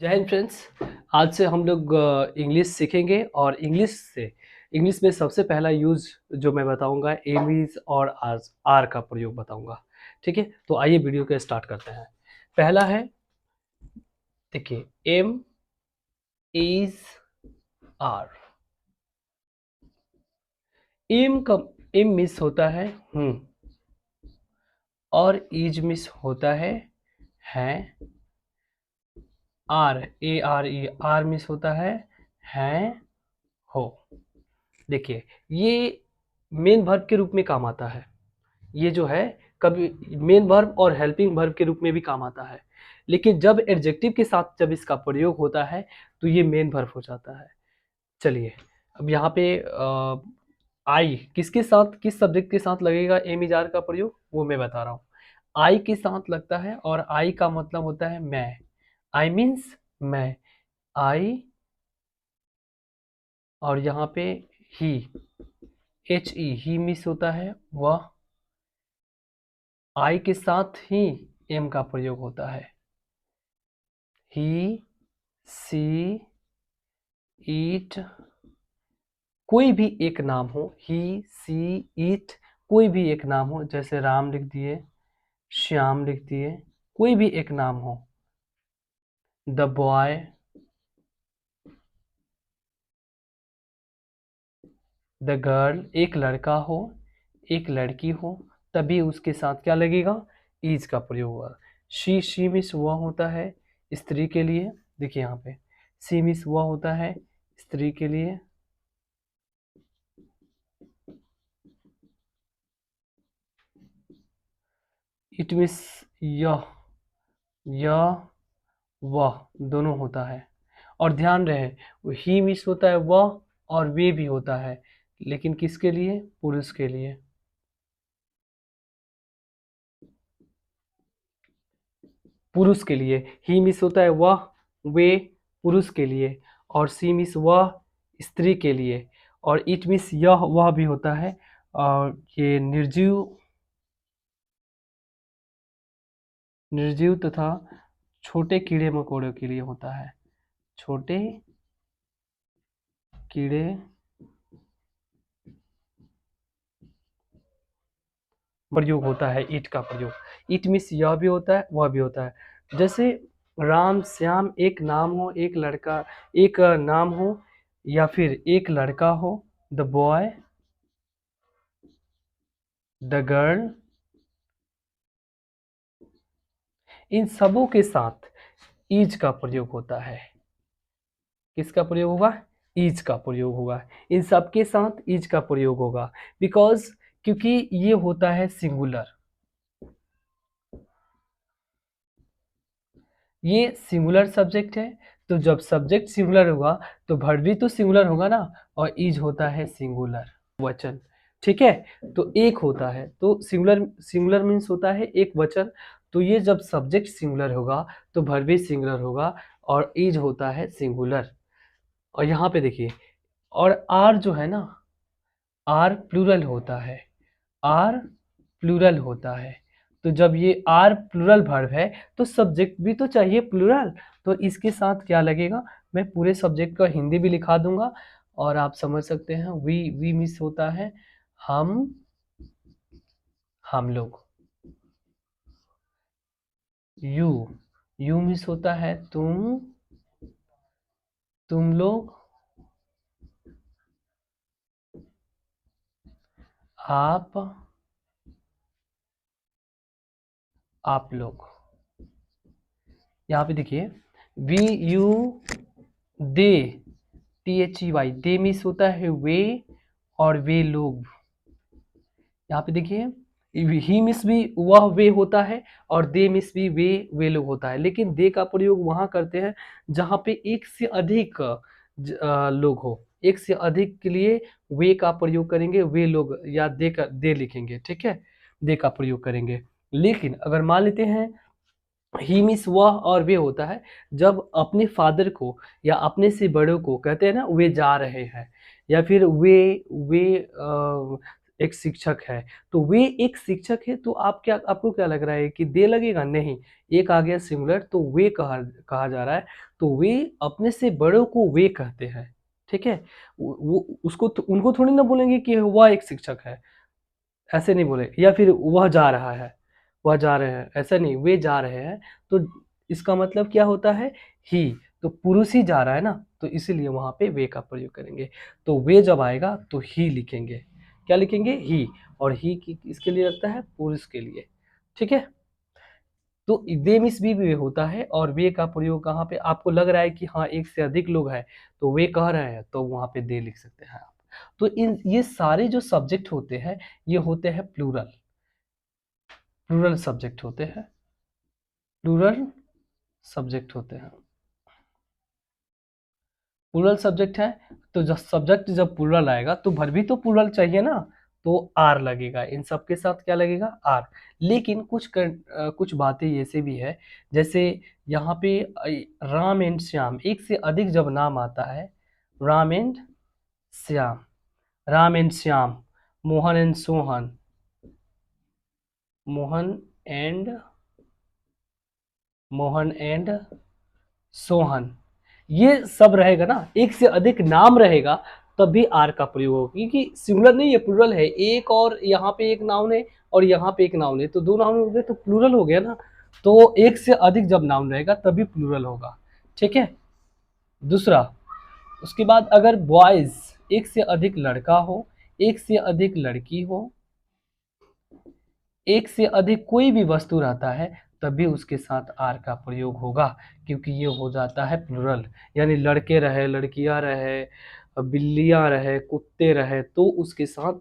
जय हिंद फ्रेंड्स। आज से हम लोग इंग्लिश सीखेंगे और इंग्लिश में सबसे पहला यूज जो मैं बताऊंगा एम इज और आर का प्रयोग बताऊंगा। ठीक है, तो आइए वीडियो को स्टार्ट करते हैं। पहला है, देखिए, एम इज आर। एम का एम मिस होता है और इज मिस होता है are, A R E, R miss होता है हो। देखिए, ये मेन वर्ब के रूप में काम आता है। ये जो है कभी मेन वर्ब और हेल्पिंग वर्ब के रूप में भी काम आता है, लेकिन जब एडजेक्टिव के साथ जब इसका प्रयोग होता है तो ये मेन वर्ब हो जाता है। चलिए, अब यहाँ पे आई किसके साथ, किस सब्जेक्ट के साथ लगेगा एम इज आर का प्रयोग, वो मैं बता रहा हूँ। आई के साथ लगता है और आई का मतलब होता है मैं। आई मीन्स मैं, आई, और यहाँ पे ही, एच ई, ही मिस होता है वह। आई के साथ ही एम का प्रयोग होता है। ही, सी, ईट, कोई भी एक नाम हो, ही, सी, ईट, कोई भी एक नाम हो, जैसे राम लिख दिए, श्याम लिख दिए, कोई भी एक नाम हो। द बॉय, द गर्ल, एक लड़का हो, एक लड़की हो, तभी उसके साथ क्या लगेगा, इज का प्रयोग होगा। शी मिस वह होता है स्त्री के लिए। देखिए यहाँ पे सी मिस वह होता है स्त्री के लिए। इट मिस यह वह दोनों होता है। और ध्यान रहे, ही मिस होता है वह और वे भी होता है, लेकिन किसके लिए, पुरुष के लिए। पुरुष के लिए ही मिस होता है वह, वे, पुरुष के लिए, और सी मिस वह, स्त्री के लिए, और इट मिस यह वह भी होता है। और ये निर्जीव तथा छोटे कीड़े मकोड़ों के लिए होता है। छोटे कीड़े प्रयोग होता है ईट का प्रयोग। ईट मिस यह भी होता है वह भी होता है। जैसे राम श्याम एक नाम हो, एक लड़का एक नाम हो, या फिर एक लड़का हो, द बॉय, द गर्ल, इन सबों के साथ ईज का प्रयोग होता है। किसका प्रयोग होगा, ईज का प्रयोग होगा। इन सब के साथ ईज का प्रयोग होगा, बिकॉज क्योंकि ये होता है सिंगुलर। ये सिंगुलर सब्जेक्ट है, तो जब सब्जेक्ट सिंगुलर होगा तो वर्ब भी तो सिंगुलर होगा ना, और इज होता है सिंगुलर वचन। ठीक है, तो एक होता है, तो सिंगुलर सिंगुलर मीन्स होता है एक वचन। तो ये जब सब्जेक्ट सिंगुलर होगा तो वर्ब भी सिंगुलर होगा और इज होता है सिंगुलर। और यहाँ पे देखिए, और आर जो है ना, आर प्लूरल होता है, आर प्लूरल होता है। तो जब ये आर प्लूरल वर्ब है तो सब्जेक्ट भी तो चाहिए प्लूरल, तो इसके साथ क्या लगेगा, मैं पूरे सब्जेक्ट का हिंदी भी लिखा दूंगा और आप समझ सकते हैं। वी मिस होता है हम लोग। यू, यू मिस होता है तुम लोग। आप लोग। यहाँ पे देखिए, we, you, they, THEY, they miss होता है वे और वे लोग। यहाँ पे देखिए, ही मिस भी वह वे होता है और दे मिस भी वे लोग होता है, लेकिन दे का प्रयोग वहां करते हैं जहां पे एक से अधिक लोग हो। एक से अधिक के लिए वे का प्रयोग करेंगे, वे लोग, या दे लिखेंगे। ठीक है, दे का प्रयोग करेंगे। लेकिन अगर मान लेते हैं ही मिस वह और वे होता है जब अपने फादर को या अपने से बड़ों को कहते हैं ना, वे जा रहे हैं, या फिर वे एक शिक्षक है, तो वे एक शिक्षक है, तो आपको क्या लग रहा है कि दे लगेगा? नहीं, एक आ गया सिंगुलर तो वे कहा जा रहा है, तो वे अपने से बड़ों को वे कहते हैं, ठीक है? वो उसको उनको थोड़ी ना बोलेंगे कि वह एक शिक्षक है, ऐसे नहीं बोले, या फिर वह जा रहा है, वह जा रहे हैं, ऐसा नहीं, वे जा रहे हैं, तो इसका मतलब क्या होता है? ही, तो पुरुष ही जा रहा है ना, तो इसीलिए वहां पे वे का प्रयोग करेंगे। तो वे जब आएगा तो ही लिखेंगे, क्या लिखेंगे? ही, और ही इसके लिए लगता है पुरुष के लिए, ठीक है? तो दे मिस भी होता है, और वे का प्रयोग कहाँ पे? आपको लग रहा है कि हाँ एक से अधिक लोग हैं, तो वे कह रहे हैं, तो वहां पे दे लिख सकते हैं आप। तो इन ये सारे जो सब्जेक्ट होते हैं, ये होते हैं प्लूरल, प्लूरल सब्जेक्ट होते हैं, प्लूरल सब्जेक्ट होते हैं, प्लूरल सब्जेक्ट है। तो जब सब्जेक्ट जब प्लूरल आएगा तो वर्ब भी तो प्लूरल चाहिए ना, तो आर लगेगा, इन सब के साथ क्या लगेगा? आर। लेकिन कुछ बातें ऐसे भी है, जैसे यहाँ पे राम एंड श्याम, एक से अधिक जब नाम आता है, Ram and Shyam, Ram and Shyam, Mohan and Sohan, Mohan and Mohan and Sohan, ये सब रहेगा ना, एक से अधिक नाम रहेगा तब भी आर का प्रयोग होगा, क्योंकि सिंगुलर नहीं है, प्लूरल है, एक और यहाँ पे एक नाउन है और यहाँ पे एक नाउन है, तो दो नाउन हो गए तो प्लूरल हो गया ना, तो एक से अधिक जब नाउन रहेगा तभी प्लूरल होगा, ठीक है? दूसरा, उसके बाद अगर बॉयज, एक से अधिक लड़का हो, एक से अधिक लड़की हो, एक से अधिक कोई भी वस्तु रहता है, तभी उसके साथ आर का प्रयोग होगा, क्योंकि ये हो जाता है प्लूरल, यानी लड़के रहे, लड़कियां रहे, बिल्लियां रहे, कुत्ते रहे, तो उसके साथ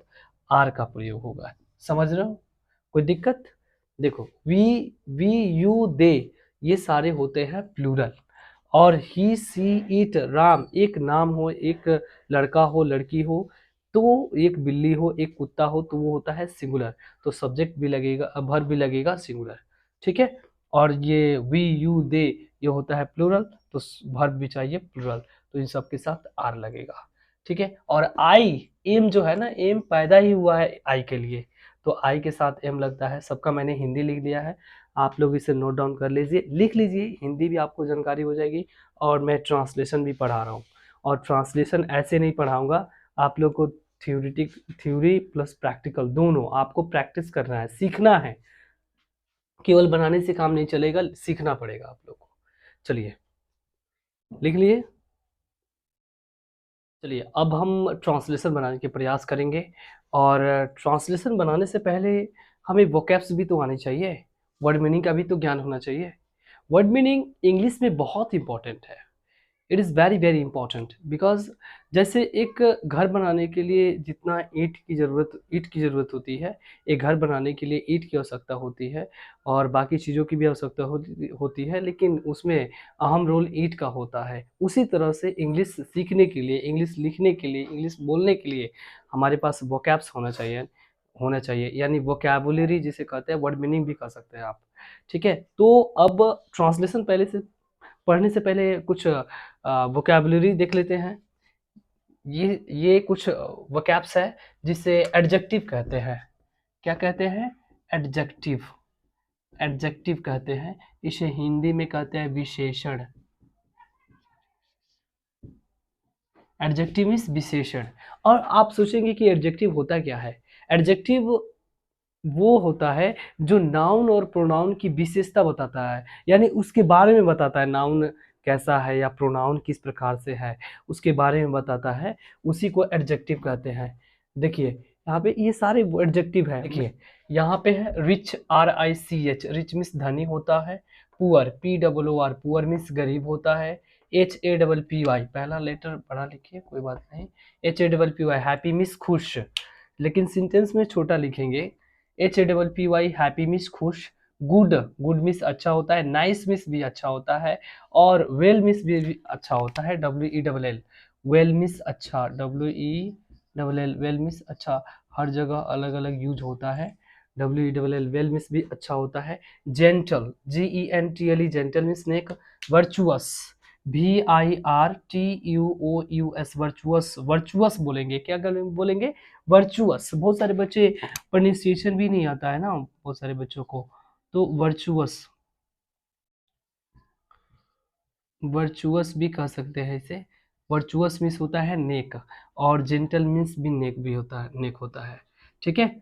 आर का प्रयोग होगा। समझ रहे हो? कोई दिक्कत? देखो, वी यू दे, ये सारे होते हैं प्लूरल, और ही सी इट राम, एक नाम हो, एक लड़का हो, लड़की हो, तो एक बिल्ली हो, एक कुत्ता हो, तो वो होता है सिंगुलर, तो सब्जेक्ट भी लगेगा, वर्ब भी लगेगा सिंगुलर, ठीक है? और ये वी यू दे, ये होता है प्लूरल, तो वर्ब भी चाहिए प्लूरल, तो इन सब के साथ आर लगेगा, ठीक है? और आई, एम जो है ना, एम पैदा ही हुआ है आई के लिए, तो आई के साथ एम लगता है। सबका मैंने हिंदी लिख दिया है, आप लोग इसे नोट डाउन कर लीजिए, लिख लीजिए, हिंदी भी आपको जानकारी हो जाएगी। और मैं ट्रांसलेशन भी पढ़ा रहा हूँ, और ट्रांसलेशन ऐसे नहीं पढ़ाऊँगा, आप लोग को थ्योरी प्लस प्रैक्टिकल दोनों आपको प्रैक्टिस करना है, सीखना है, केवल बनाने से काम नहीं चलेगा, सीखना पड़ेगा आप लोग को। चलिए, लिख लिए? चलिए, अब हम ट्रांसलेशन बनाने के प्रयास करेंगे, और ट्रांसलेशन बनाने से पहले हमें वोकैब्स भी तो आने चाहिए, वर्ड मीनिंग का भी तो ज्ञान होना चाहिए। वर्ड मीनिंग इंग्लिश में बहुत इंपॉर्टेंट है, it is very very important, because जैसे एक घर बनाने के लिए जितना ईंट की ज़रूरत होती है, एक घर बनाने के लिए ईंट की आवश्यकता होती है, और बाकी चीज़ों की भी आवश्यकता होती है, लेकिन उसमें अहम रोल ईंट का होता है। उसी तरह से इंग्लिश सीखने के लिए, इंग्लिश लिखने के लिए, इंग्लिश बोलने के लिए हमारे पास वोकैब्स होना चाहिए, यानी वोकैबुलरी जिसे कहते हैं, वर्ड मीनिंग भी कह सकते हैं आप, ठीक है? तो अब ट्रांसलेशन पढ़ने से पहले कुछ वोकैबुलरी देख लेते हैं। ये कुछ वोकैब्स है जिसे एडजेक्टिव कहते हैं। क्या कहते हैं? एडजेक्टिव, एडजेक्टिव कहते हैं, इसे हिंदी में कहते हैं विशेषण। एडजेक्टिव मीन्स विशेषण। और आप सोचेंगे कि एडजेक्टिव होता क्या है? एडजेक्टिव वो होता है जो नाउन और प्रोनाउन की विशेषता बताता है, यानी उसके बारे में बताता है, नाउन कैसा है या प्रोनाउन किस प्रकार से है, उसके बारे में बताता है, उसी को एडजेक्टिव कहते हैं। देखिए, यहाँ पे ये सारे एडजेक्टिव है। देखिए, यहाँ पे है रिच, RICH, रिच मीन्स धनी होता है। पुअर, POOR, पुअर मीन्स गरीब होता है। HAPPY, पहला लेटर बड़ा लिखिए, कोई बात नहीं। HAPPY, हैप्पी मीन्स खुश, लेकिन सेंटेंस में छोटा लिखेंगे। HAPPY, हैप्पी मीन्स खुश। गुड, गुड मीन्स अच्छा होता है। नाइस मीन्स भी अच्छा होता है, और वेल मीन्स भी अच्छा होता है। WELL, वेल मीन्स अच्छा, WELL, वेल मीन्स अच्छा, हर जगह अलग अलग यूज होता है। WELL, वेल मीन्स भी अच्छा होता है। जेंटल, GENTLE, जेंटल मीन्स नेक। वर्चुअस, VIRTUOUS, वर्चुअस, वर्चुअस बोलेंगे, क्या बोलेंगे, वर्चुअस। बहुत सारे बच्चे प्रोनाउंसिएशन भी नहीं आता है ना बहुत सारे बच्चों को, तो वर्चुअस, वर्चुअस भी कह सकते हैं इसे। वर्चुअस मीन्स होता है नेक, और जेंटल मीन्स भी नेक भी होता है, नेक होता है, ठीक है।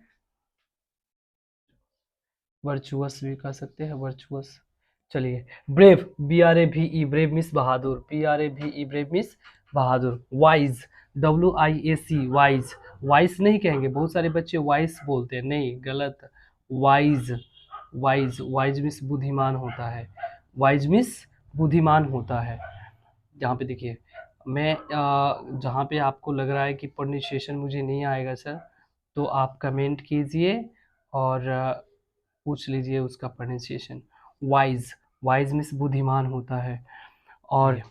वर्चुअस भी कह सकते हैं, वर्चुअस। चलिए, ब्रेव, BRAVE, ब्रेव मीन्स बहादुर, BRAVE, ब्रेव मीन्स बहादुर। वाइज, WIAC, वाइज, वाइज नहीं कहेंगे, बहुत सारे बच्चे वाइज बोलते हैं, नहीं, गलत। वाइज, वाइज, वाइज मीन्स बुद्धिमान होता है, वाइज मीन्स बुद्धिमान होता है। यहाँ पे देखिए, मैं जहाँ पे आपको लग रहा है कि प्रोनाउंसिएशन मुझे नहीं आएगा सर, तो आप कमेंट कीजिए और पूछ लीजिए उसका प्रोनाउंसिएशन। वाइज, वाइज मीन्स बुद्धिमान होता है, और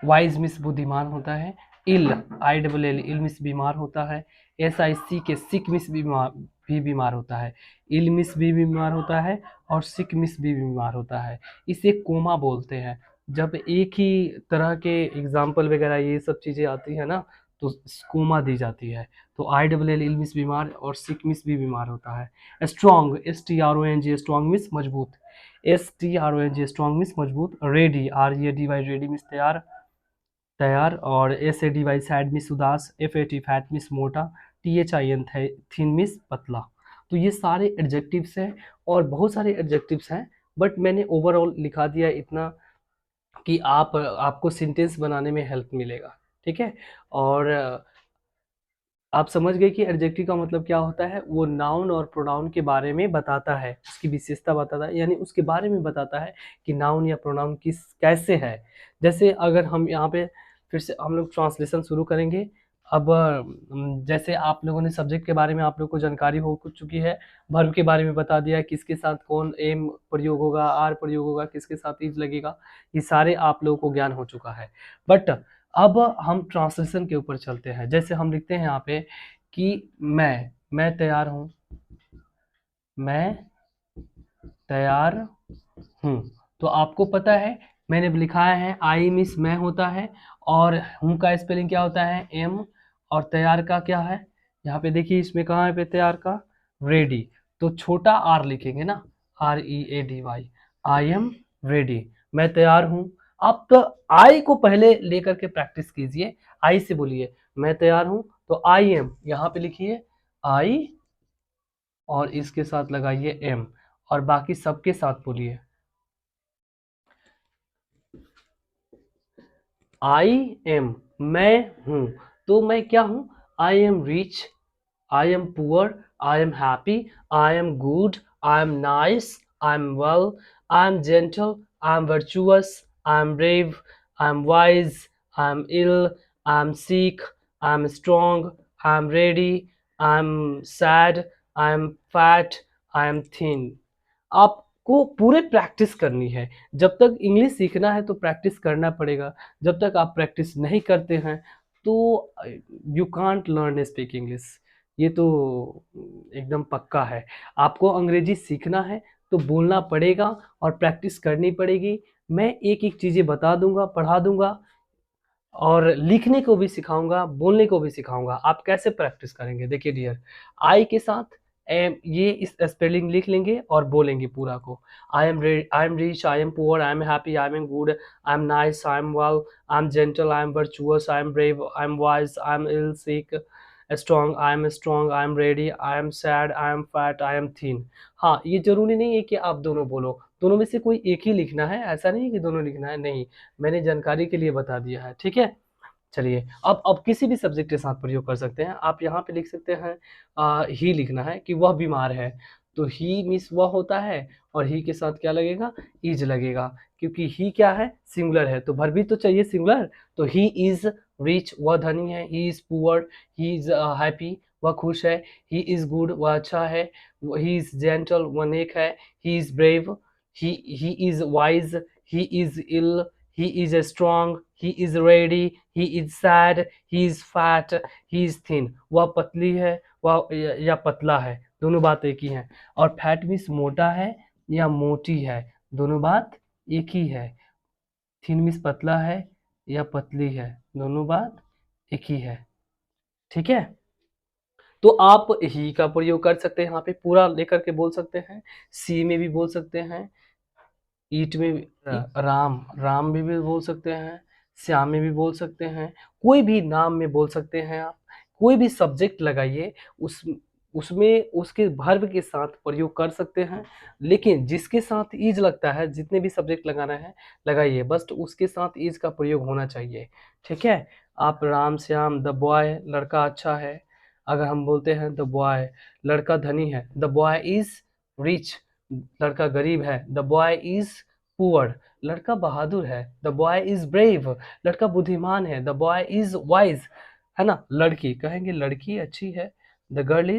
वाइज मीन्स बुद्धिमान होता है। इल, ILL, इल मीन्स बीमार होता है। SIC के सिक मीन्स भी बीमार होता है। इल मीन्स भी बीमार होता है, और सिक मीन्स भी बीमार होता है। इसे कोमा बोलते हैं। जब एक ही तरह के एग्जाम्पल वगैरह ये सब चीज़ें आती है ना, तो कोमा दी जाती है। तो ILL, इल मीन्स बीमार, और सिक मीन्स भी बीमार होता है। स्ट्रॉन्ग, STRONG, स्ट्रॉन्ग मीन्स मजबूत, STRONG, स्ट्रॉन्ग मीन्स मजबूत। रेडी, READY, रेडी मीन्स तैयार, तैयार। और SADY, सैड मीन्स उदास। FAT, फैट मीन्स मोटा। THIN, थिन मीन्स पतला। तो ये सारे एडजेक्टिव्स हैं, और बहुत सारे एडजेक्टिव्स हैं, बट मैंने ओवरऑल लिखा दिया इतना कि आपको सेंटेंस बनाने में हेल्प मिलेगा, ठीक है। और आप समझ गए कि एडजेक्टिव का मतलब क्या होता है, वो नाउन और प्रोनाउन के बारे में बताता है, उसकी विशेषता बताता है, यानी उसके बारे में बताता है कि नाउन या प्रोनाउन किस कैसे है। जैसे अगर हम यहाँ पे फिर से हम लोग ट्रांसलेशन शुरू करेंगे। अब जैसे आप लोगों ने सब्जेक्ट के बारे में आप लोग को जानकारी हो चुकी है, वर्ब के बारे में बता दिया, किसके साथ कौन एम प्रयोग होगा, आर प्रयोग होगा, किसके साथ इज लगेगा, ये सारे आप लोगों को ज्ञान हो चुका है। बट अब हम ट्रांसलेशन के ऊपर चलते हैं। जैसे हम लिखते हैं यहाँ पे कि मैं तैयार हूँ, मैं तैयार हूँ। तो आपको पता है, मैंने लिखा है आई मिस मैं होता है, और हूँ का स्पेलिंग क्या होता है, एम, और तैयार का क्या है, यहाँ पे देखिए इसमें कहाँ है पे तैयार का, रेडी। तो छोटा आर लिखेंगे ना, READY, आई एम रेडी, मैं तैयार हूँ। आप तो आई को पहले लेकर के प्रैक्टिस कीजिए, आई से बोलिए मैं तैयार हूँ, तो आई एम यहाँ पे लिखिए आई, और इसके साथ लगाइए एम, और बाकी सबके साथ बोलिए आई एम, मैं हूं। तो मैं क्या हूं, I am rich, I am poor, I am happy, I am good, I am nice, I am well, I am gentle, I am virtuous, I am brave, I am wise, I am ill, I am sick, I am strong, I am ready, I am sad, I am fat, I am thin. आपको पूरे practice करनी है। जब तक English सीखना है तो practice करना पड़ेगा। जब तक आप प्रैक्टिस नहीं करते हैं तो you can't learn speak English, ये तो एकदम पक्का है। आपको अंग्रेजी सीखना है तो बोलना पड़ेगा और प्रैक्टिस करनी पड़ेगी। मैं एक एक चीज़ें बता दूंगा, पढ़ा दूंगा, और लिखने को भी सिखाऊंगा, बोलने को भी सिखाऊंगा। आप कैसे प्रैक्टिस करेंगे, देखिए डियर, आई के साथ एम, ये इस स्पेलिंग लिख लेंगे और बोलेंगे पूरा को। I am rich, I am poor, I am happy, I am good, I am nice, I am well, I am gentle, I am virtuous, I am brave, I am wise, I am ill sick, strong, I am ready, I am sad, I am fat, I am thin. हाँ, ये जरूरी नहीं है कि आप दोनों बोलो, दोनों में से कोई एक ही लिखना है, ऐसा नहीं है कि दोनों लिखना है, नहीं, मैंने जानकारी के लिए बता दिया है, ठीक है। चलिए, अब किसी भी सब्जेक्ट के साथ प्रयोग कर सकते हैं। आप यहाँ पे लिख सकते हैं ही लिखना है कि वह बीमार है, तो ही मीन्स वह होता है, और ही के साथ क्या लगेगा, इज लगेगा, क्योंकि ही क्या है, सिंगुलर है, तो भर भी तो चाहिए सिंगुलर। तो ही इज रिच, वह धनी है, he is poor, he is happy, वह खुश है, ही इज गुड, वह अच्छा है, ही इज जेंटल, वह नेक है, he is brave, he is wise, he is ill, he is strong, he is ready, he is sad, he is fat, he is thin। वह पतली है, वह या पतला है, दोनों बात एक ही है। और फैट मीन्स मोटा है या मोटी है, दोनों बात एक ही है। थिन मीन्स पतला है, या पतली है, दोनों बात एक ही है। ठीक है, तो आप ही का प्रयोग कर सकते हैं, यहाँ पे पूरा लेकर के बोल सकते हैं, सी में भी बोल सकते हैं, ईट में भी, राम राम में भी बोल सकते हैं, श्याम में भी बोल सकते हैं, कोई भी नाम में बोल सकते हैं आप। कोई भी सब्जेक्ट लगाइए, उसमें उसके वर्ब के साथ प्रयोग कर सकते हैं, लेकिन जिसके साथ ईज लगता है, जितने भी सब्जेक्ट लगाना है लगाइए, बस उसके साथ ईज का प्रयोग होना चाहिए। ठीक है, आप राम श्याम, द बॉय लड़का अच्छा है, अगर हम बोलते हैं द बॉय लड़का धनी है, द बॉय इज रिच, लड़का गरीब है, द बॉय इज पुअर, लड़का बहादुर है, द बॉय इज ब्रेव, लड़का बुद्धिमान है, द बॉय इज वाइज, है ना। लड़की कहेंगे लड़की अच्छी है, the girl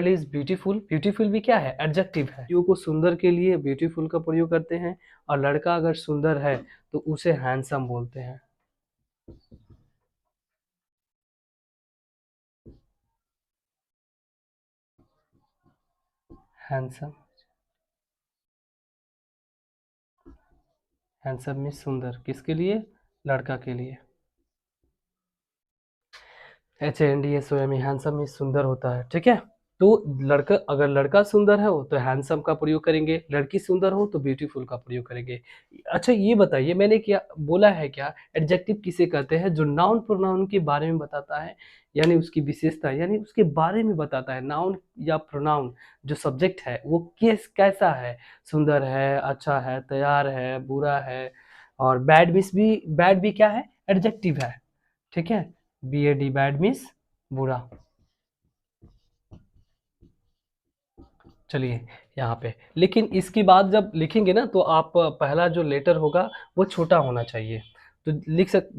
is beautiful, beautiful भी क्या है, एडजेक्टिव है। यू को सुंदर के लिए ब्यूटीफुल का प्रयोग करते हैं, और लड़का अगर सुंदर है तो उसे हैंडसम बोलते हैं। हैंडसम, हैंडसम में सुंदर, किसके लिए, लड़का के लिए। HANDSOM में हैंडसम में सुंदर होता है। ठीक है, तो लड़का अगर लड़का सुंदर है हो तो हैंडसम का प्रयोग करेंगे, लड़की सुंदर हो तो ब्यूटीफुल का प्रयोग करेंगे। अच्छा ये बताइए, मैंने क्या बोला है, क्या एडजेक्टिव किसे कहते हैं, जो नाउन प्रोनाउन के बारे में बताता है, यानी उसकी विशेषता, यानी उसके बारे में बताता है। नाउन या प्रोनाउन जो सब्जेक्ट है वो कैसा है, सुंदर है, अच्छा है, तैयार है, बुरा है, और बैड भी क्या है, एडजेक्टिव है। ठीक है, BAD बैड मीन्स बुरा। चलिए यहाँ पे, लेकिन इसके बाद जब लिखेंगे ना, तो आप पहला जो लेटर होगा वो छोटा होना चाहिए। तो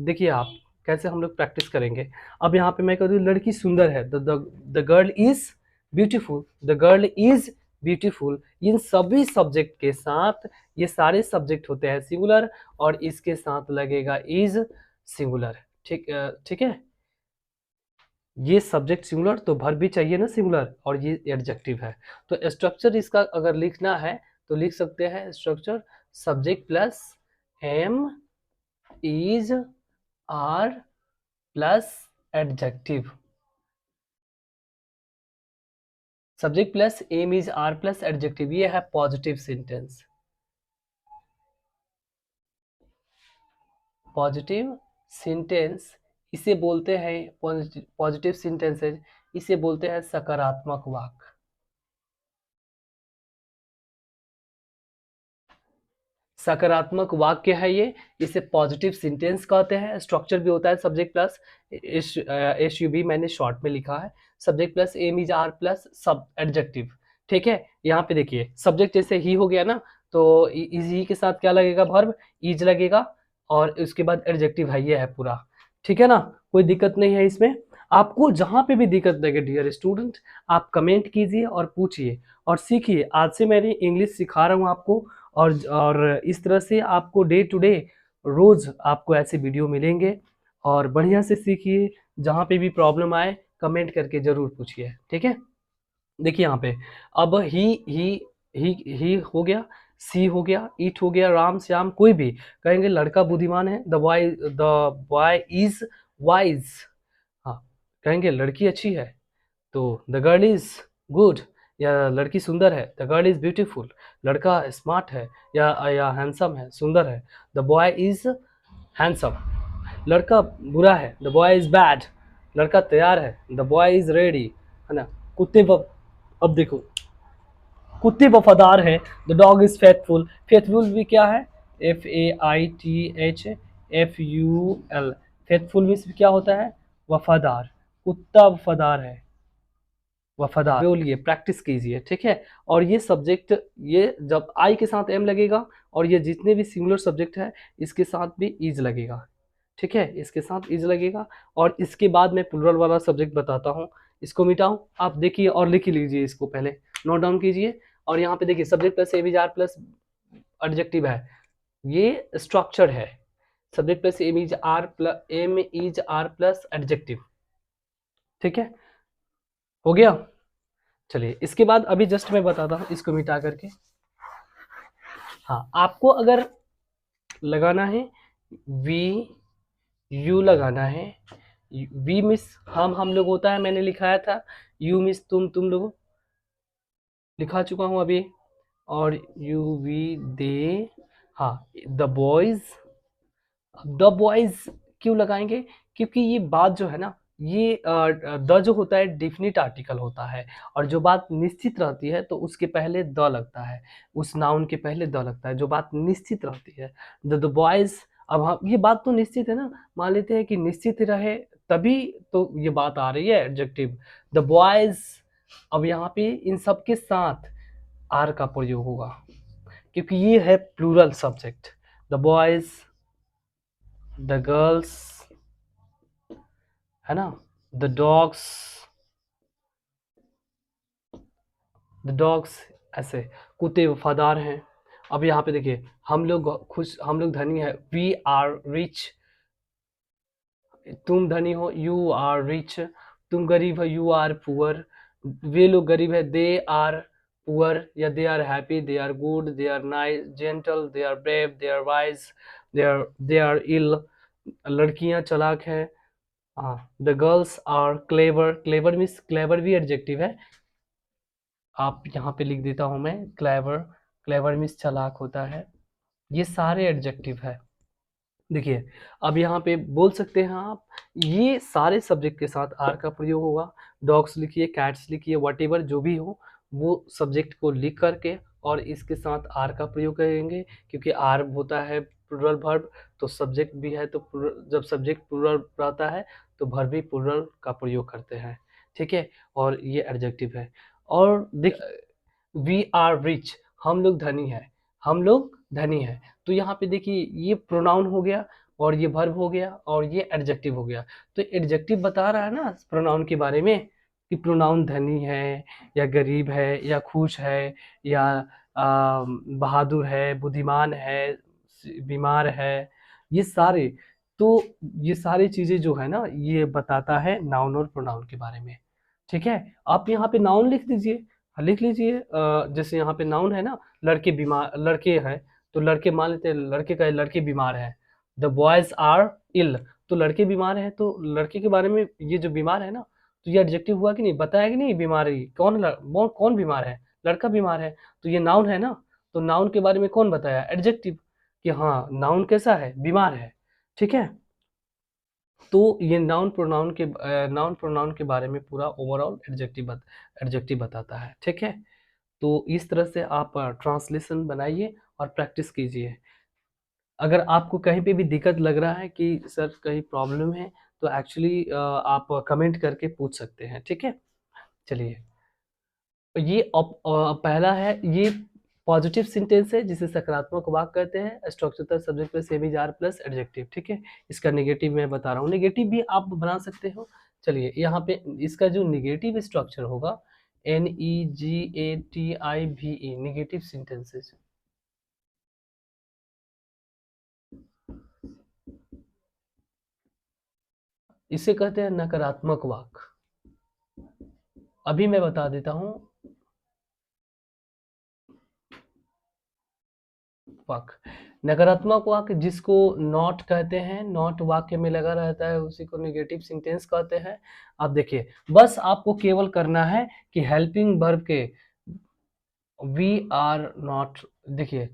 देखिए आप कैसे हम लोग प्रैक्टिस करेंगे। अब यहाँ पे मैं कह दूँ लड़की सुंदर है, the girl is beautiful, the girl is beautiful. इन सभी सब्जेक्ट के साथ, ये सारे सब्जेक्ट होते हैं सिंगुलर, और इसके साथ लगेगा इज सिंगुलर। ठीक है, ये सब्जेक्ट सिंगुलर तो वर्ब भी चाहिए ना सिंगुलर, और ये एडजेक्टिव है। तो स्ट्रक्चर इसका अगर लिखना है तो लिख सकते हैं structure, subject plus am is are plus adjective, subject plus am is are plus adjective, ये है पॉजिटिव सेंटेंस। पॉजिटिव सेंटेंस इसे बोलते हैं, पॉजिटिव सेंटेंसेज इसे बोलते हैं सकारात्मक वाक्य। सकारात्मक वाक्य है ये, इसे पॉजिटिव सेंटेंस कहते हैं। स्ट्रक्चर भी होता है सब्जेक्ट प्लस SUB, मैंने शॉर्ट में लिखा है, subject plus am is are plus sub adjective. ठीक है, यहाँ पे देखिए सब्जेक्ट जैसे ही हो गया ना, तो इज ही के साथ क्या लगेगा, वर्ब इज लगेगा, और उसके बाद एडजेक्टिव है, ये है पूरा। ठीक है ना, कोई दिक्कत नहीं है इसमें। आपको जहाँ पे भी दिक्कत लगे डियर स्टूडेंट, आप कमेंट कीजिए और पूछिए और सीखिए। आज से मैंने इंग्लिश सिखा रहा हूँ आपको, और इस तरह से आपको डे टू डे रोज आपको ऐसे वीडियो मिलेंगे, और बढ़िया से सीखिए। जहाँ पे भी प्रॉब्लम आए कमेंट करके जरूर पूछिए। ठीक है, देखिए यहाँ पे अब ही हो गया, सी हो गया, ईट हो गया, राम श्याम, कोई भी कहेंगे लड़का बुद्धिमान है, द बॉय इज वाइज। हाँ, कहेंगे लड़की अच्छी है तो द गर्ल इज गुड, या लड़की सुंदर है, द गर्ल इज ब्यूटीफुल, लड़का स्मार्ट है या हैंडसम है, सुंदर है, द बॉय इज हैंडसम। लड़का बुरा है, द बॉय इज बैड, लड़का तैयार है, द बॉय इज रेडी, है ना। कुत्ते अब देखो, कुत्ते वफादार है, the dog is faithful, faithful भी क्या है, FAITHFUL, फेथफुल मीन्स क्या होता है, वफादार, कुत्ता वफादार है, वफादार बोलिए, प्रैक्टिस कीजिए। ठीक है, और ये सब्जेक्ट, ये जब आई के साथ एम लगेगा, और ये जितने भी सिंगुलर सब्जेक्ट है इसके साथ भी इज लगेगा। ठीक है, इसके साथ इज लगेगा, और इसके बाद मैं प्लुरल वाला सब्जेक्ट बताता हूँ। इसको मिटाऊं, आप देखिए और लिख लीजिए, इसको पहले नोट डाउन कीजिए। और यहाँ पे देखिए subject plus am is are plus adjective है, ये स्ट्रक्चर है, subject plus am is are plus adjective. ठीक है, हो गया। चलिए इसके बाद अभी जस्ट मैं बताता हूँ, इसको मिटा करके। हाँ, आपको अगर लगाना है, वी यू लगाना है। वी मिस हम लोग होता है, मैंने लिखाया था। यू मिस तुम लोग लिखा चुका हूँ अभी। और यू वी दे, हाँ द बॉयज। द बॉयज क्यों लगाएंगे? क्योंकि ये बात जो है ना, ये द जो होता है डिफिनिट आर्टिकल होता है, और जो बात निश्चित रहती है तो उसके पहले द लगता है, उस नाउन के पहले द लगता है, जो बात निश्चित रहती है। द बॉयज, अब हम ये बात तो निश्चित है ना, मान लेते हैं कि निश्चित रहे तभी तो ये बात आ रही है एडजेक्टिव। द बॉयज, अब यहाँ पे इन सब के साथ आर का प्रयोग होगा, क्योंकि ये है plural subject. The boys, the girls, है ना, द डॉग्स, द डॉग्स, ऐसे कुत्ते वफादार हैं। अब यहाँ पे देखिए, हम लोग खुश, हम लोग धनी है, वी आर रिच। तुम धनी हो, यू आर रिच। तुम गरीब हो, यू आर पुअर। वे लोग गरीब है, दे आर पुअर, या they are happy, they are good, they are nice, gentle, they are brave, they are wise, they are ill. लड़कियां चालाक हैं। हाँ, the girls are clever. Clever means, clever भी adjective है, आप यहाँ पे लिख देता हूँ मैं, क्लेवर। क्लेवर मीन्स चालाक होता है। ये सारे एडजेक्टिव है। देखिए, अब यहाँ पे बोल सकते हैं आप, ये सारे सब्जेक्ट के साथ आर का प्रयोग होगा। डॉग्स लिखिए, कैट्स लिखिए, व्हाटएवर जो भी हो, वो सब्जेक्ट को लिख करके और इसके साथ आर का प्रयोग करेंगे, क्योंकि आर होता है प्लूरल वर्ब, तो सब्जेक्ट भी है, तो जब सब्जेक्ट प्लूरल रहता है तो वर्ब भी प्लूरल का प्रयोग करते हैं। ठीक है, और ये एडजेक्टिव है। और देख, वी आर रिच, हम लोग धनी हैं, हम लोग धनी हैं। तो यहाँ पे देखिए, ये प्रोनाउन हो गया, और ये वर्ब हो गया, और ये एडजेक्टिव हो गया। तो एडजेक्टिव बता रहा है ना प्रोनाउन के बारे में, कि प्रोनाउन धनी है, या गरीब है, या खुश है, या बहादुर है, बुद्धिमान है, बीमार है, ये सारे। तो ये सारी चीजें जो है ना, ये बताता है नाउन और प्रोनाउन के बारे में। ठीक है, आप यहाँ पे नाउन लिख दीजिए, लिख लीजिए। जैसे यहाँ पे नाउन है ना, लड़के बीमार, लड़के हैं, तो लड़के मान लेते हैं, लड़के का लड़के बीमार है। द बॉयज आर इल, तो लड़के बीमार है, तो लड़के के बारे में, ये जो बीमार है ना, तो ये एडजेक्टिव हुआ कि नहीं, बताया कि नहीं, बीमारी कौन, कौन बीमार है, लड़का बीमार है, तो ये नाउन है ना। तो नाउन के बारे में कौन बताया, एडजेक्टिव, कि हाँ नाउन कैसा है, बीमार है। ठीक है, तो ये नाउन प्रोनाउन के बारे में पूरा ओवरऑल एडजेक्टिव बताता है। ठीक है, तो इस तरह से आप ट्रांसलेशन बनाइए और प्रैक्टिस कीजिए। अगर आपको कहीं पे भी दिक्कत लग रहा है कि सर कहीं प्रॉब्लम है, तो एक्चुअली आप कमेंट करके पूछ सकते हैं। ठीक है, चलिए, ये पहला है, ये पॉजिटिव सेंटेंस है, जिसे सकारात्मक वाक्य कहते हैं। स्ट्रक्चर सब्जेक्ट प्लस एबी जार प्लस एडजेक्टिव। ठीक है, इसका नेगेटिव मैं बता रहा हूँ, नेगेटिव भी आप बना सकते हो। चलिए, यहाँ पे इसका जो नेगेटिव स्ट्रक्चर होगा, NEGATIVE, नेगेटिव सेंटेंसेस, इसे कहते हैं नकारात्मक वाक्य। अभी मैं बता देता हूँ वाक्य। नकारात्मक वाक्य जिसको नॉट कहते हैं, नॉट वाक्य में लगा रहता है, उसी को नेगेटिव सेंटेंस कहते हैं। अब देखिए, बस आपको केवल करना है कि हेल्पिंग वर्ब के वी आर नॉट, देखिए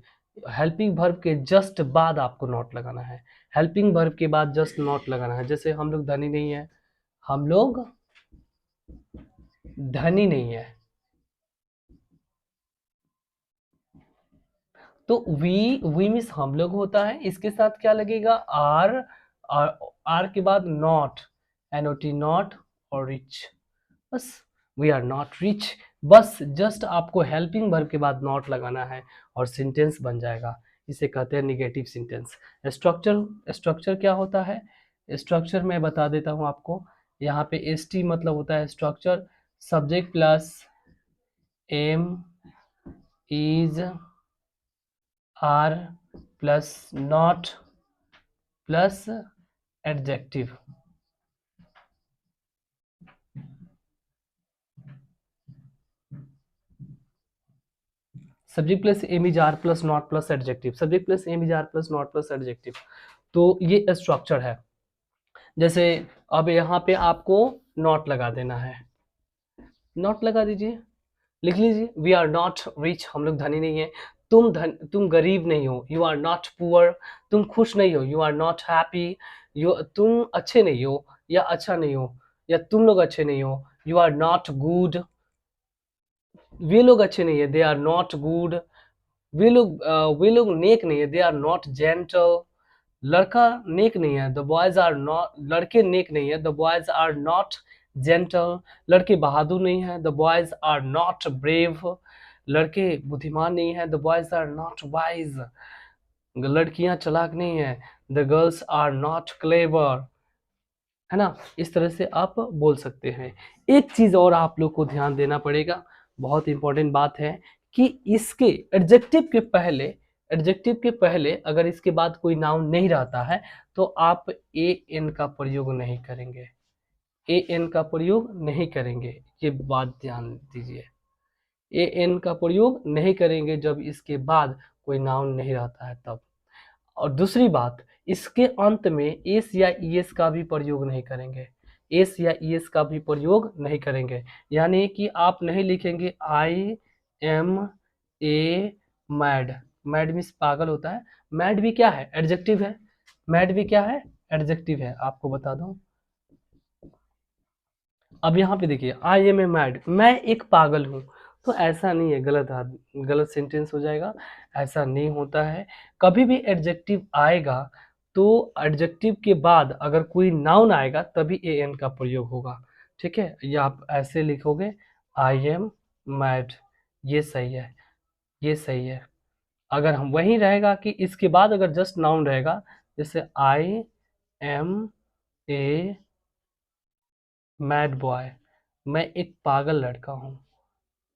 हेल्पिंग वर्ब के जस्ट बाद आपको नॉट लगाना है। हेल्पिंग वर्ब के बाद जस्ट नॉट लगाना है। जैसे हम लोग धनी नहीं है, हम लोग धनी नहीं है, तो वी मीन्स हम लोग होता है, इसके साथ क्या लगेगा, आर। आर के बाद नॉट, NOT, नॉट, और रिच, बस। वी आर नॉट रिच, बस जस्ट आपको हेल्पिंग वर्ब के बाद नॉट लगाना है और सेंटेंस बन जाएगा। इसे कहते हैं निगेटिव सेंटेंस। स्ट्रक्चर क्या होता है, स्ट्रक्चर मैं बता देता हूँ आपको। यहाँ पे ST मतलब होता है structure, subject plus am is are plus not plus adjective. Subject plus am is are plus not plus adjective, subject plus am is are plus not plus adjective. तो ये स्ट्रक्चर है। जैसे अब यहाँ पे आपको नॉट लगा देना है, नॉट लगा दीजिए, लिख लीजिए वी आर नॉट रिच, हम लोग धनी नहीं है। तुम गरीब नहीं हो, यू आर नॉट पुअर, तुम खुश नहीं हो, यू आर नॉट हैप्पी, तुम अच्छे नहीं हो या अच्छा नहीं हो, या तुम लोग अच्छे नहीं हो, यू आर नॉट गुड, वे लोग अच्छे नहीं है, दे आर नॉट गुड, वे लोग नेक नहीं है, दे आर नॉट जेंटल, लड़का नेक नहीं है, द बॉयज आर नॉट, लड़के नेक नहीं है, the boys are not gentle, लड़के बहादुर नहीं है, the boys are not brave, लड़के बुद्धिमान नहीं है, the boys are not wise, लड़कियां चालाक नहीं है, the girls are not clever, है ना। इस तरह से आप बोल सकते हैं। एक चीज और आप लोग को ध्यान देना पड़ेगा, बहुत इंपॉर्टेंट बात है कि इसके एडजेक्टिव के पहले अगर इसके बाद कोई नाउन नहीं रहता है तो आप ए एन का प्रयोग नहीं करेंगे, ए एन का प्रयोग नहीं करेंगे, ये बात ध्यान दीजिए। ए एन का प्रयोग नहीं करेंगे जब इसके बाद कोई नाउन नहीं रहता है तब। और दूसरी बात, इसके अंत में एस या ईएस का भी प्रयोग नहीं करेंगे, एस या ईएस का भी प्रयोग नहीं करेंगे। यानी कि आप नहीं लिखेंगे I am a mad, mad means पागल होता है, मैड भी क्या है, एडजेक्टिव है, मैड भी क्या है, एडजेक्टिव है, आपको बता दूं। अब यहाँ पे देखिए आई एम ए मैड, मैं एक पागल हूँ, तो ऐसा नहीं है, गलत सेंटेंस हो जाएगा, ऐसा नहीं होता है। कभी भी एडजेक्टिव आएगा तो एडजेक्टिव के बाद अगर कोई नाउन आएगा तभी ए एन का प्रयोग होगा, ठीक है। या आप ऐसे लिखोगे आई एम मैड, ये सही है, ये सही है। अगर हम वही रहेगा कि इसके बाद अगर जस्ट नाउन रहेगा, जैसे I am a mad boy, मैं एक पागल लड़का हूँ,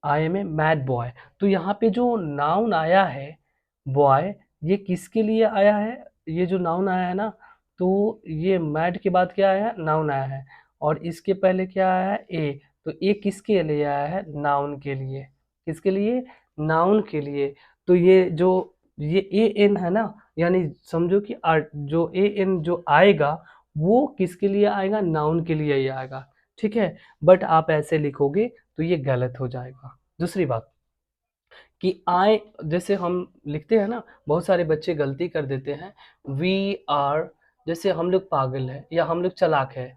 I am a mad boy, तो यहाँ पे जो नाउन आया है बॉय, ये किसके लिए आया है, ये जो नाउन आया है ना, तो ये मैड के बाद क्या आया है, नाउन आया है, और इसके पहले क्या आया है, ए, तो ए किसके लिए आया है, नाउन के लिए, किसके लिए, नाउन के लिए। तो ये ए एन है ना, यानी समझो कि जो ए एन जो आएगा वो किसके लिए आएगा, नाउन के लिए ही आएगा, ठीक है। बट आप ऐसे लिखोगे तो ये गलत हो जाएगा। दूसरी बात कि आई, जैसे हम लिखते हैं ना, बहुत सारे बच्चे गलती कर देते हैं, वी आर, जैसे हम लोग पागल है या हम लोग चालाक है,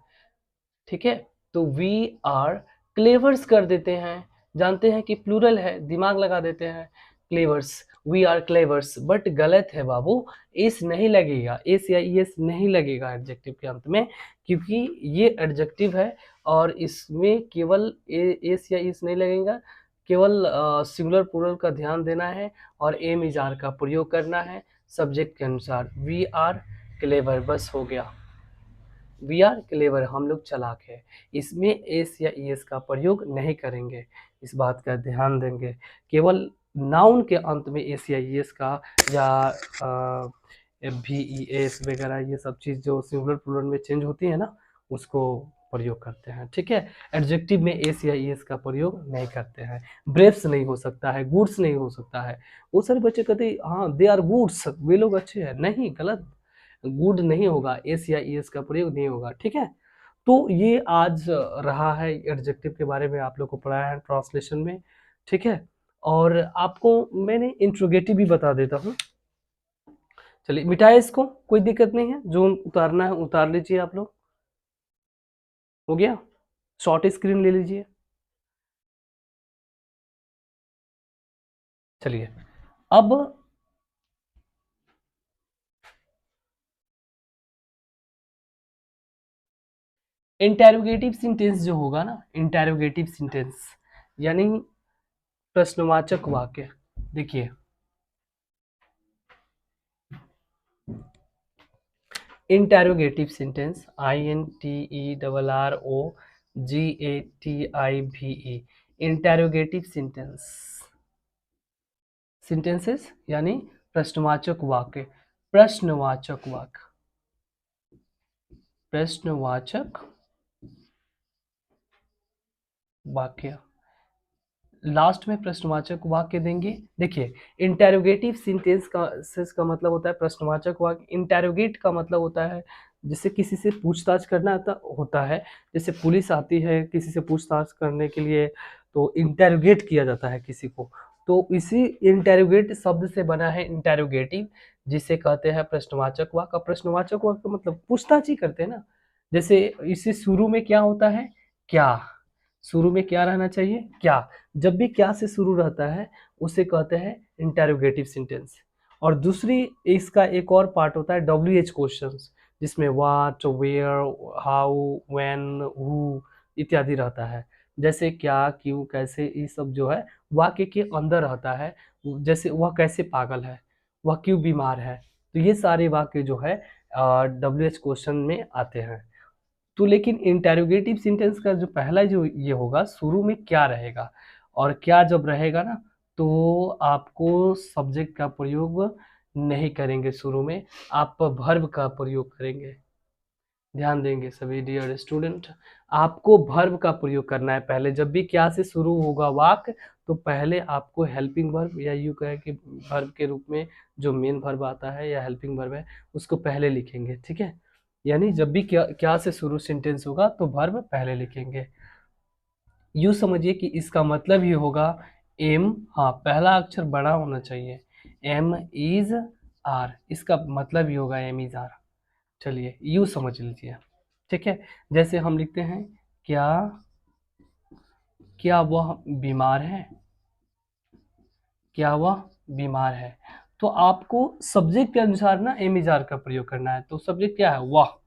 ठीक है, तो वी आर क्लेवर्स कर देते हैं, जानते हैं कि प्लूरल है, दिमाग लगा देते हैं, cleavers, we are cleavers, but गलत है बाबू, एस नहीं लगेगा, एस या एस नहीं लगेगा एडजेक्टिव के अंत में, क्योंकि ये एडजेक्टिव है और इसमें केवल एस या एस नहीं लगेगा, केवल सिंगुलर प्लूरल का ध्यान देना है और एम इज आर का प्रयोग करना है सब्जेक्ट के अनुसार, वी आर क्लेवर, बस हो गया, वी आर क्लेवर, हम लोग चालाक है, इसमें एस या एस का प्रयोग नहीं करेंगे, इस बात का ध्यान देंगे। केवल नाउन के अंत में एस या एस का या भी ई एस वगैरह ये सब चीज़ जो सिंगुलर प्लूरल में चेंज होती है ना, उसको प्रयोग करते हैं, ठीक है। एडजेक्टिव में एस या एस का प्रयोग नहीं करते हैं, ब्रेव्स नहीं हो सकता है, गुड्स नहीं हो सकता है। वो सारे बच्चे कहते हैं हाँ दे आर गुड्स, वे लोग अच्छे हैं, नहीं, गलत, गुड नहीं होगा, एस या एस का प्रयोग नहीं होगा, ठीक है। तो ये आज रहा है एडजेक्टिव के बारे में, आप लोग को पढ़ाया है ट्रांसलेशन में, ठीक है। और आपको मैंने इंट्रोगेटिव भी बता देता हूँ, चलिए मिटाए इसको, कोई दिक्कत नहीं है, जो उतारना है उतार लीजिए आप लोग, हो गया, शॉर्ट स्क्रीन ले लीजिए। चलिए अब इंटेरोगेटिव सेंटेंस जो होगा ना, इंटेरोगेटिव सेंटेंस यानी प्रश्नवाचक वाक्य, देखिए interrogative sentence, I N T E double R O G A T I V E, interrogative sentence, sentences यानी प्रश्नवाचक वाक्य, प्रश्नवाचक वाक्य, प्रश्नवाचक वाक्य, लास्ट में प्रश्नवाचक वाक्य देंगे। देखिए, इंटेरोगेटिव सेंटेंस का मतलब होता है प्रश्नवाचक वाक्य। इंटेरोगेट का मतलब होता है जैसे किसी से पूछताछ करना होता है, जैसे पुलिस आती है किसी से पूछताछ करने के लिए, तो इंटेरोगेट किया जाता है किसी को, तो इसी इंटेरोगेट शब्द से बना है इंटेरोगेटिव, जिसे कहते हैं प्रश्नवाचक वाक्य। प्रश्नवाचक वाक्य मतलब पूछताछ ही करते हैं ना। जैसे इसे शुरू में क्या होता है, क्या, शुरू में क्या रहना चाहिए, क्या। जब भी क्या से शुरू रहता है उसे कहते हैं इंटेरोगेटिव सेंटेंस। और दूसरी इसका एक और पार्ट होता है WH क्वेश्चंस, जिसमें what, where, how, when, who इत्यादि रहता है। जैसे क्या, क्यों, कैसे, ये सब जो है वाक्य के अंदर रहता है। जैसे वह कैसे पागल है, वह क्यों बीमार है, तो ये सारे वाक्य जो है WH क्वेश्चन में आते हैं। तो लेकिन इंटेरोगेटिव सेंटेंस का जो पहला जो ये होगा, शुरू में क्या रहेगा, और क्या जब रहेगा ना, तो आपको सब्जेक्ट का प्रयोग नहीं करेंगे शुरू में, आप वर्ब का प्रयोग करेंगे। ध्यान देंगे सभी डियर स्टूडेंट, आपको वर्ब का प्रयोग करना है पहले। जब भी क्या से शुरू होगा वाक्य, तो पहले आपको हेल्पिंग वर्ब, या यूँ कहें कि वर्ब के रूप में जो मेन वर्ब आता है या हेल्पिंग वर्ब है, उसको पहले लिखेंगे। ठीक है, यानी जब भी क्या से शुरू सेंटेंस होगा तो वर्ब पहले लिखेंगे। यूँ समझिए कि इसका मतलब ही होगा एम, हाँ पहला अक्षर बड़ा होना चाहिए, एम इज आर, इसका मतलब ही होगा एम इज आर। चलिए यूँ समझ लीजिए। ठीक है, जैसे हम लिखते हैं क्या, क्या वह बीमार है, क्या वह बीमार है, तो आपको सब्जेक्ट के अनुसार ना एम इज आर का प्रयोग करना है। तो सब्जेक्ट क्या है, वह,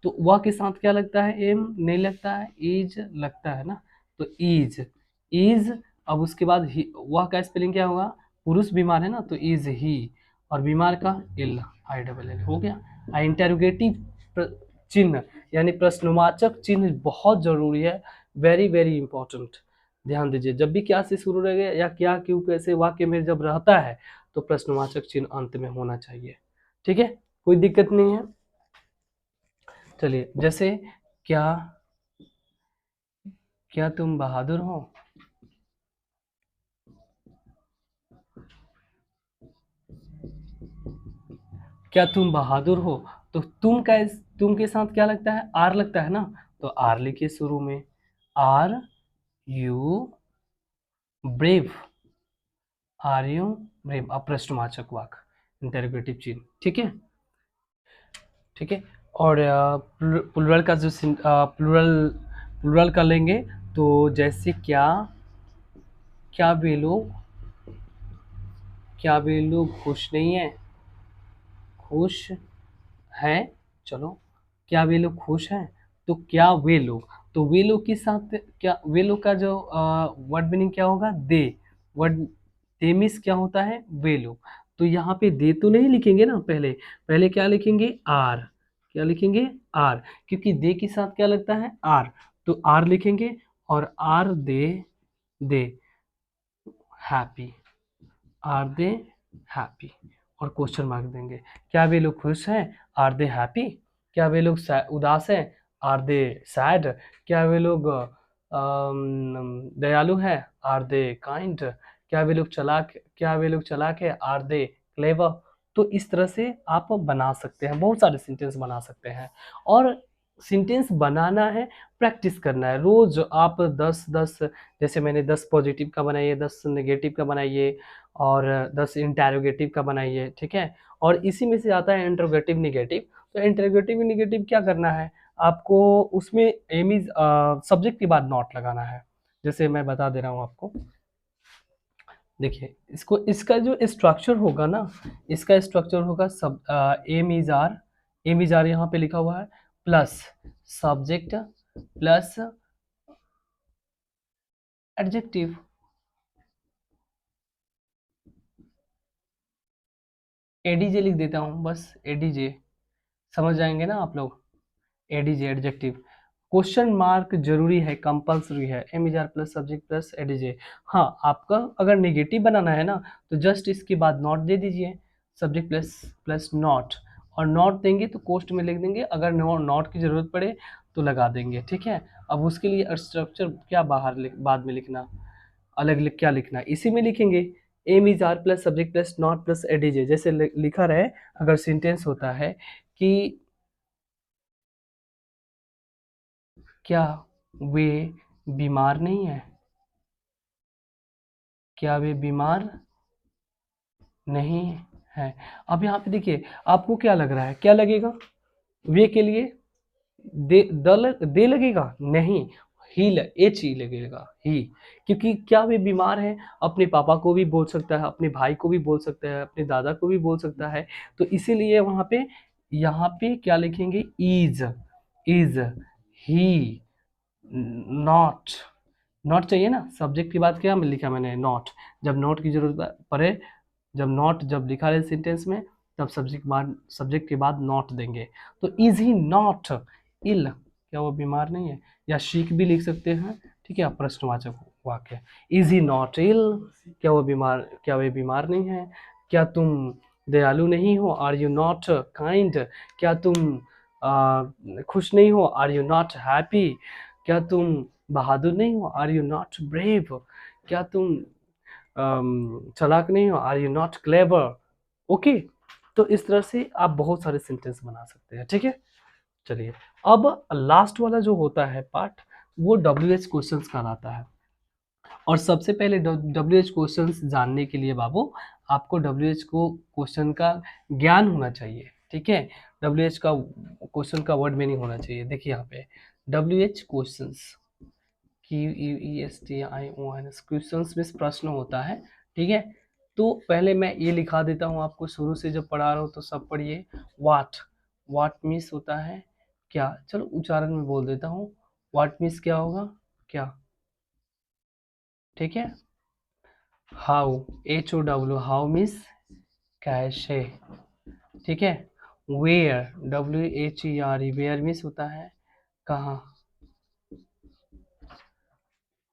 तो वह के साथ क्या लगता है, एम नहीं लगता है, इज लगता है ना, तो इज, इज। अब उसके बाद ही, वह का स्पेलिंग क्या होगा, पुरुष बीमार है ना, तो इज ही, और बीमार का इल, ILL हो गया। इंटेरोगेटिव चिन्ह यानी प्रश्नवाचक चिन्ह बहुत जरूरी है, वेरी वेरी इंपॉर्टेंट। ध्यान दीजिए, जब भी क्या से शुरू रहेगा या क्या, क्यों, कैसे वाक्य में जब रहता है, तो प्रश्नवाचक चिन्ह अंत में होना चाहिए। ठीक है, कोई दिक्कत नहीं है। चलिए, जैसे क्या, क्या तुम बहादुर हो, क्या तुम बहादुर हो, तो तुम के साथ क्या लगता है, आर लगता है ना, तो आर लिखिए शुरू में, are you brave, are you brave, अप्रश्नवाचक वाक्य इंटेरोगेटिव चिन्ह। ठीक है, ठीक है। और प्लूरल का जो प्लूरल का लेंगे, तो जैसे क्या, क्या वे लोग, क्या वे लोग खुश नहीं है, खुश हैं, चलो, क्या वे लोग खुश हैं, तो क्या वे लोग, तो वे लोग के साथ क्या, वे लोग का जो वर्ड मीनिंग क्या होगा, दे, वर्ड दे मीन्स क्या होता है, वे लोग। तो यहाँ पे दे तो नहीं लिखेंगे ना, पहले पहले क्या लिखेंगे, आर, क्या लिखेंगे, आर, क्योंकि दे के साथ क्या लगता है, आर, तो आर लिखेंगे, और are they happy, are they happy, और क्वेश्चन मार्क देंगे। क्या वे लोग खुश हैं, आर दे हैप्पी, क्या वे लोग उदास हैं, आर दे सैड, क्या वे लोग दयालु हैं, आर दे काइंड, क्या वे लोग चालाक है, आर दे क्लेवर। तो इस तरह से आप बना सकते हैं, बहुत सारे सेंटेंस बना सकते हैं। और सेंटेंस बनाना है, प्रैक्टिस करना है रोज। आप 10-10, जैसे मैंने 10 पॉजिटिव का बनाइए, 10 नेगेटिव का बनाइए, और 10 इंटेरोगेटिव का बनाइए। ठीक है, और इसी में से आता है इंट्रोगेटिव निगेटिव। तो इंट्रोगेटिव निगेटिव क्या करना है आपको, उसमें एम इज सब्जेक्ट के बाद नॉट लगाना है। जैसे मैं बता दे रहा हूँ आपको, देखिए इसको, इसका जो स्ट्रक्चर होगा ना, इसका स्ट्रक्चर होगा sub am is are, am is are यहाँ पे लिखा हुआ है, plus subject plus adjective. ADJ लिख देता हूँ बस, एडीजे, समझ जाएंगे ना आप लोग, एडीजे एडजेक्टिव। क्वेश्चन मार्क जरूरी है, कंपल्सरी है, am is are plus subject plus ADJ. हाँ, आपका अगर नेगेटिव बनाना है ना, तो जस्ट इसके बाद नॉट दे दीजिए, सब्जेक्ट प्लस प्लस नॉट, और नॉट देंगे तो कोष्ट में लिख देंगे, अगर नॉट की जरूरत पड़े तो लगा देंगे। ठीक है, अब उसके लिए स्ट्रक्चर क्या बाद में लिखना, अलग अलग क्या लिखना है, इसी में लिखेंगे am is are plus subject plus not plus ADJ. जैसे लिखा रहे, अगर सेंटेंस होता है कि क्या वे बीमार नहीं है, क्या वे बीमार नहीं है। अब यहाँ पे देखिए आपको क्या लग रहा है, क्या लगेगा, वे के लिए दे लगेगा, नहीं, एच ही लगेगा, ही। क्योंकि क्या वे बीमार है, अपने पापा को भी बोल सकता है, अपने भाई को भी बोल सकता है, अपने दादा को भी बोल सकता है, तो इसीलिए वहां पे यहाँ पे क्या लिखेंगे, इज ही नॉट। नॉट चाहिए ना, सब्जेक्ट की बात क्या लिखा मैंने, नॉट। जब नॉट की जरूरत पड़े, जब लिखा रहे सेंटेंस में, तब सब्जेक्ट के बाद नॉट देंगे। तो इज ही नॉट इल, क्या वो बीमार नहीं है, या शीक भी लिख सकते हैं, ठीक है, प्रश्नवाचक वाक्य। इज ही नॉट इल, क्या वे बीमार नहीं है। क्या तुम दयालु नहीं हो, आर यू नॉट काइंड। क्या तुम खुश नहीं हो, आर यू नॉट हैप्पी। क्या तुम बहादुर नहीं हो, आर यू नॉट ब्रेव। क्या तुम चालाक नहीं हो, are you not clever. Okay, तो इस तरह से आप बहुत सारे सेंटेंस बना सकते हैं, ठीक है। चलिए, अब लास्ट वाला जो होता है पार्ट, वो WH क्वेश्चंस कहलाता है। और सबसे पहले WH क्वेश्चंस जानने के लिए बाबू, आपको WH को क्वेश्चन का ज्ञान होना चाहिए, ठीक है। WH का क्वेश्चन का वर्ड मीनिंग होना चाहिए। देखिए यहाँ पे WH क्वेश्चंस, QUESTIONS, क्वेश्चंस में प्रश्न होता है, ठीक है। तो पहले मैं ये लिखा देता हूँ आपको, शुरू से जब पढ़ा रहा हूँ तो सब पढ़िए। वाट मीन्स होता है क्या, चलो उच्चारण में बोल देता हूँ, वाट मीन्स क्या होगा, क्या, ठीक है। हाउ, HOW, हाउ मीन्स कैसे, ठीक है। वेयर, WHERE, वेयर मीन्स होता है कहाँ।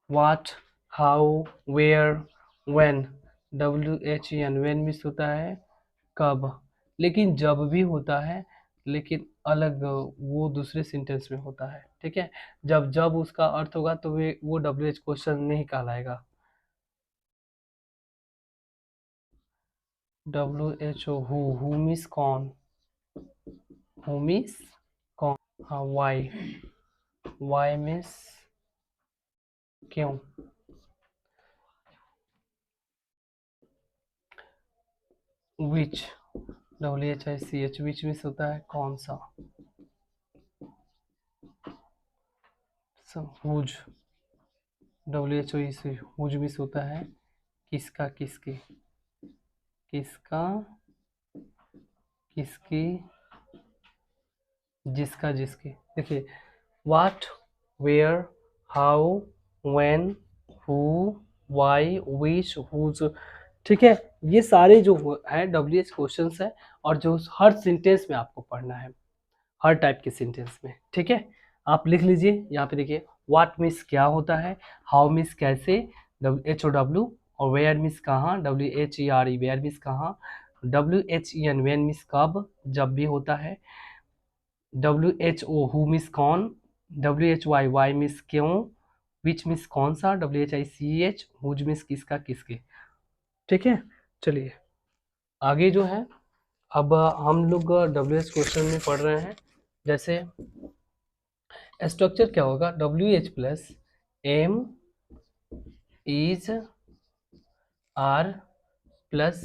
What, how, where, when, WHEN, when means होता है कब। लेकिन जब भी होता है, लेकिन अलग, वो दूसरे सेंटेंस में होता है, ठीक है। जब उसका अर्थ होगा तो वो WH क्वेश्चन नहीं कहलाएगा। WHO, हु मीन्स कौन, हु मीन्स कौन। हाँ, वाई मीन्स क्यों। विच, WHICH, विच मीन्स होता है कौन सा। हुज, WHO, हुज मीन्स होता है किसका, किसके, किसका, किसकी, जिसका, जिसके। देखिए, what, where, how, when, who, why, which, whose, ठीक है। ये सारे जो है WH क्वेश्चंस है, और जो हर सेंटेंस में आपको पढ़ना है, हर टाइप के सेंटेंस में, ठीक है। आप लिख लीजिए यहाँ पे, देखिए व्हाट मीन्स क्या होता है, हाउ मीन्स कैसे, HOW, और वेयर मीन्स कहाँ, WHERE, वेयर मीन्स कहाँ, WHEN, वेन मीन्स कब, जब भी होता है, WHO, हु मीन्स कौन, WHY, वाई मीन्स क्यों, विच मीन्स कौन सा, WHICH, हुज मीन्स किसका, किसके, ठीक है। चलिए आगे जो है, अब हम लोग WH क्वेश्चन में पढ़ रहे हैं। जैसे स्ट्रक्चर क्या होगा, WH plus M is are plus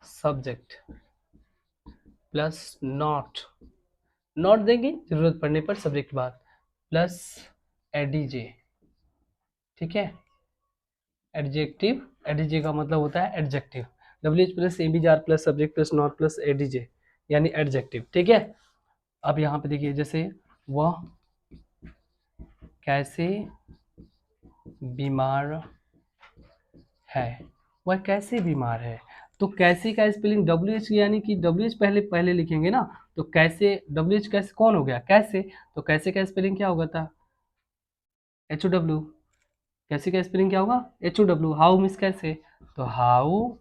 subject plus not देंगे जरूरत पड़ने पर सब्जेक्ट बाद, प्लस एडीजे, ठीक है। एडीजे का मतलब होता है adjective. WH plus am is are plus subject plus not plus ADJ, यानी एडजेक्टिव, ठीक है। अब यहाँ पे देखिए, जैसे वह कैसे बीमार है, वह कैसे बीमार है, तो कैसे का स्पेलिंग WH, यानी कि WH पहले पहले लिखेंगे ना, तो कैसे, WH कैसे कौन हो गया, कैसे, तो कैसे का स्पेलिंग क्या होगा था, HOW। कैसे का स्पेलिंग क्या होगा, HOW। हाउ मीन्स कैसे, तो हाउ,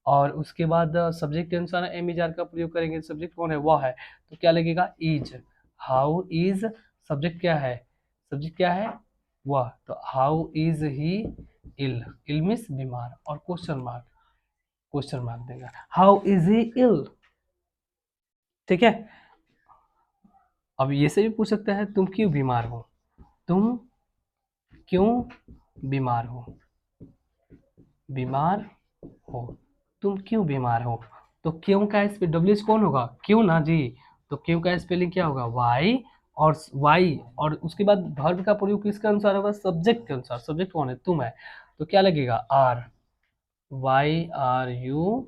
और उसके बाद सब्जेक्ट के अनुसार एम इज आर का प्रयोग करेंगे, सब्जेक्ट कौन है, वह है, तो क्या लगेगा, इज। हाउ इज, सब्जेक्ट क्या है, वह, तो how is he ill, ill means बीमार, और क्वेश्चन मार्क देगा, हाउ इज ही इल, ठीक है। अब ये से भी पूछ सकता है तुम क्यों बीमार हो, तुम क्यों बीमार हो, बीमार हो, तुम क्यों बीमार हो। तो क्यों का स्पेलिंग, डब्ल्यू कौन होगा, क्यों ना जी। तो क्यों का स्पेलिंग क्या होगा, वाई, और वाई, और उसके बाद वर्ब का प्रयोग किसके अनुसार होगा, सब्जेक्ट के अनुसार। सब्जेक्ट कौन है, तुम है, तो क्या लगेगा, are, why are you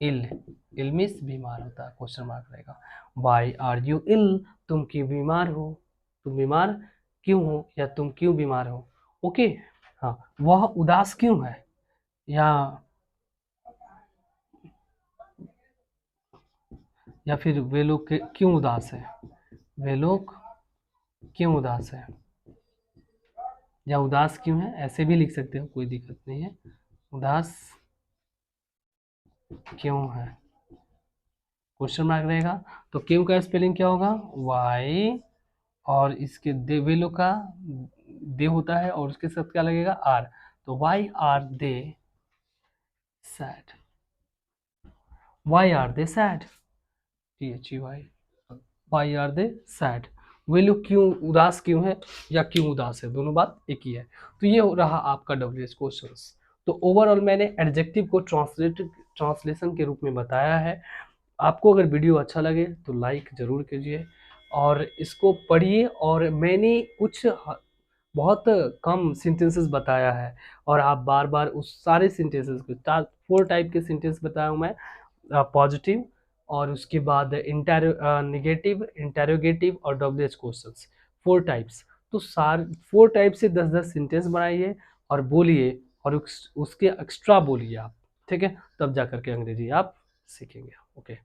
ill, ill means बीमार होता है, क्वेश्चन मार्क रहेगा, वाई आर यू इल, तुम क्यों बीमार हो, तुम बीमार क्यों हो, या तुम क्यों बीमार हो, ओके। हाँ, वह उदास क्यों है, या फिर वे लोग क्यों उदास है, वे लोग क्यों उदास है, या उदास क्यों है, ऐसे भी लिख सकते हो, कोई दिक्कत नहीं है, उदास क्यों है, क्वेश्चन मार्क रहेगा। तो क्यों का स्पेलिंग क्या होगा, वाई, और इसके दे, वे लोग का दे होता है, और उसके साथ क्या लगेगा, आर, तो why are they sad, why are they sad, THEY, why are they sad, वे लोग क्यों उदास क्यों है, या क्यों उदास है, दोनों बात एक ही है। तो ये रहा आपका WH क्वेश्चंस। तो ओवरऑल मैंने एडजेक्टिव को ट्रांसलेशन के रूप में बताया है। आपको अगर वीडियो अच्छा लगे तो लाइक ज़रूर कीजिए, और इसको पढ़िए, और मैंने कुछ बहुत कम सेंटेंसेस बताया है, और आप बार बार उस सारे सेंटेंसेस को, 4 टाइप के सेंटेंस बताया हूँ मैं, पॉजिटिव, और उसके बाद निगेटिव, इंटेरोगेटिव, और WH क्वेश्चंस, 4 टाइप्स। तो 4 टाइप से 10-10 सेंटेंस बनाइए और बोलिए, और उसके एक्स्ट्रा बोलिए आप, ठीक है, तब जा करके अंग्रेजी आप सीखेंगे, ओके।